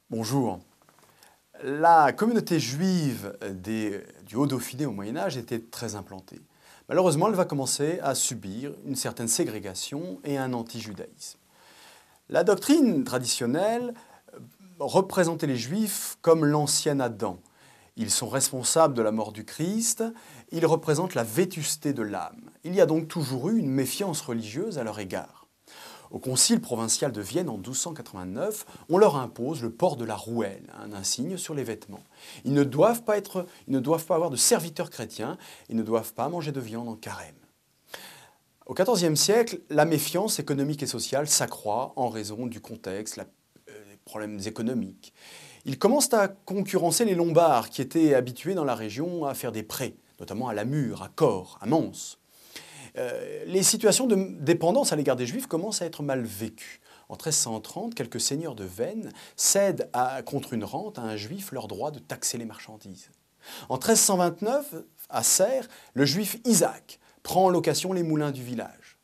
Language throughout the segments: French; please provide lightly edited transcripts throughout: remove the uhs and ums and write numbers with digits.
Bonjour. La communauté juive du Haut-Dauphiné au Moyen-Âge était très implantée. Malheureusement, elle va commencer à subir une certaine ségrégation et un anti-judaïsme. La doctrine traditionnelle représentait les Juifs comme l'ancien Adam. Ils sont responsables de la mort du Christ, ils représentent la vétusté de l'âme. Il y a donc toujours eu une méfiance religieuse à leur égard. Au concile provincial de Vienne en 1289, on leur impose le port de la rouelle, un insigne sur les vêtements. Ils ne doivent pas avoir de serviteurs chrétiens, ils ne doivent pas manger de viande en carême. Au XIVe siècle, la méfiance économique et sociale s'accroît en raison du contexte, des problèmes économiques. Ils commencent à concurrencer les Lombards qui étaient habitués dans la région à faire des prêts, notamment à Lamure, à Corps, à Mons. Les situations de dépendance à l'égard des Juifs commencent à être mal vécues. En 1330, quelques seigneurs de Veynes cèdent contre une rente à un Juif leur droit de taxer les marchandises. En 1329, à Serres, le Juif Isaac prend en location les moulins du village.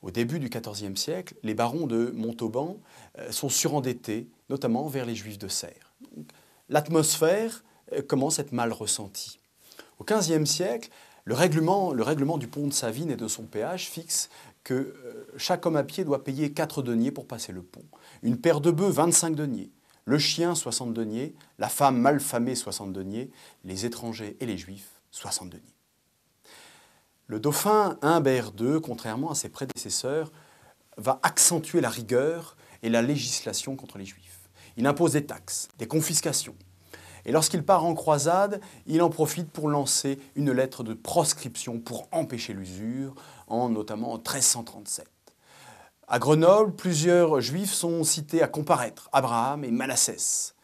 Au début du XIVe siècle, les barons de Montauban sont surendettés, notamment vers les Juifs de Serres. L'atmosphère commence à être mal ressentie. Au XVe siècle, le règlement du pont de Savines et de son péage fixe que chaque homme à pied doit payer 4 deniers pour passer le pont. Une paire de bœufs, 25 deniers. Le chien, 60 deniers. La femme mal famée, 60 deniers. Les étrangers et les juifs, 60 deniers. Le dauphin Humbert II, contrairement à ses prédécesseurs, va accentuer la rigueur et la législation contre les juifs. Il impose des taxes, des confiscations. Et lorsqu'il part en croisade, il en profite pour lancer une lettre de proscription pour empêcher l'usure, notamment en 1337. À Grenoble, plusieurs juifs sont cités à comparaître, Abraham et Manassès.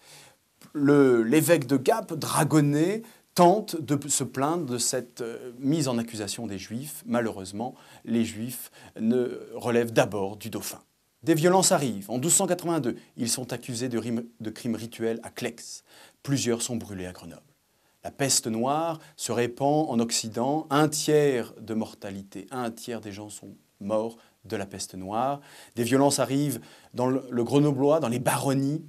L'évêque de Gap, Dragonnet, tente de se plaindre de cette mise en accusation des juifs. Malheureusement, les juifs relèvent d'abord du dauphin. Des violences arrivent. En 1282, ils sont accusés de crimes rituels à Clex. Plusieurs sont brûlés à Grenoble. La peste noire se répand en Occident. 1/3 de mortalité, 1/3 des gens sont morts de la peste noire. Des violences arrivent dans le Grenoblois, dans les baronnies.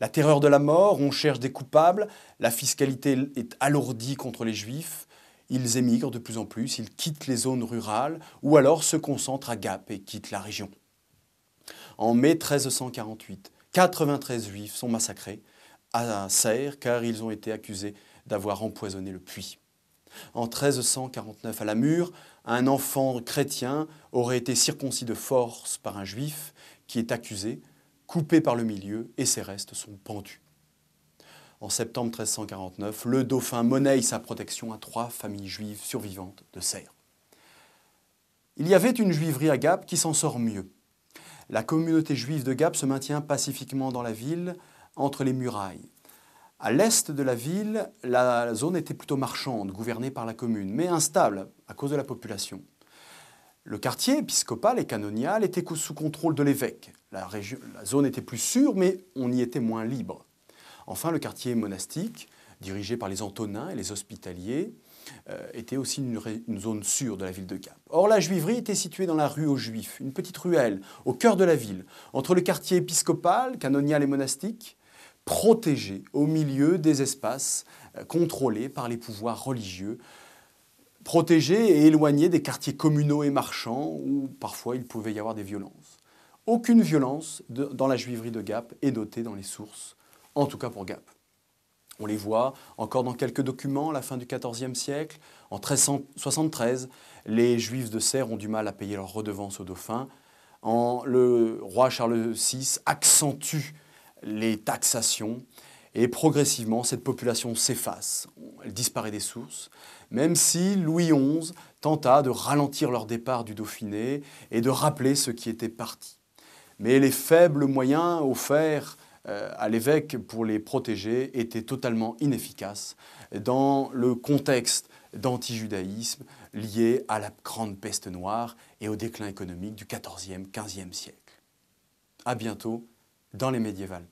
La terreur de la mort, on cherche des coupables. La fiscalité est alourdie contre les Juifs. Ils émigrent de plus en plus, ils quittent les zones rurales ou alors se concentrent à Gap et quittent la région. En mai 1348, 93 Juifs sont massacrés à Serres car ils ont été accusés d'avoir empoisonné le puits. En 1349, à Lamure, un enfant chrétien aurait été circoncis de force par un Juif qui est accusé, coupé par le milieu et ses restes sont pendus. En septembre 1349, le dauphin monnaie sa protection à 3 familles juives survivantes de Serres. Il y avait une juiverie à Gap qui s'en sort mieux. La communauté juive de Gap se maintient pacifiquement dans la ville, entre les murailles. À l'est de la ville, la zone était plutôt marchande, gouvernée par la commune, mais instable à cause de la population. Le quartier épiscopal et canonial était sous contrôle de l'évêque. La zone était plus sûre, mais on y était moins libre. Enfin, le quartier monastique, dirigé par les Antonins et les Hospitaliers, était aussi une zone sûre de la ville de Gap. Or, la juiverie était située dans la rue aux Juifs, une petite ruelle, au cœur de la ville, entre le quartier épiscopal, canonial et monastique, protégé au milieu des espaces contrôlés par les pouvoirs religieux, protégé et éloigné des quartiers communaux et marchands où parfois il pouvait y avoir des violences. Aucune violence dans la juiverie de Gap est notée dans les sources, en tout cas pour Gap. On les voit encore dans quelques documents à la fin du XIVe siècle. En 1373, les Juifs de Serres ont du mal à payer leur redevance au dauphin. Le roi Charles VI accentue les taxations et progressivement, cette population s'efface. Elle disparaît des sources, même si Louis XI tenta de ralentir leur départ du Dauphiné et de rappeler ceux qui étaient partis. Mais les faibles moyens offerts à l'évêque pour les protéger étaient totalement inefficaces dans le contexte d'antijudaïsme lié à la grande peste noire et au déclin économique du XIVe, XVe siècle. À bientôt dans les Médiévales.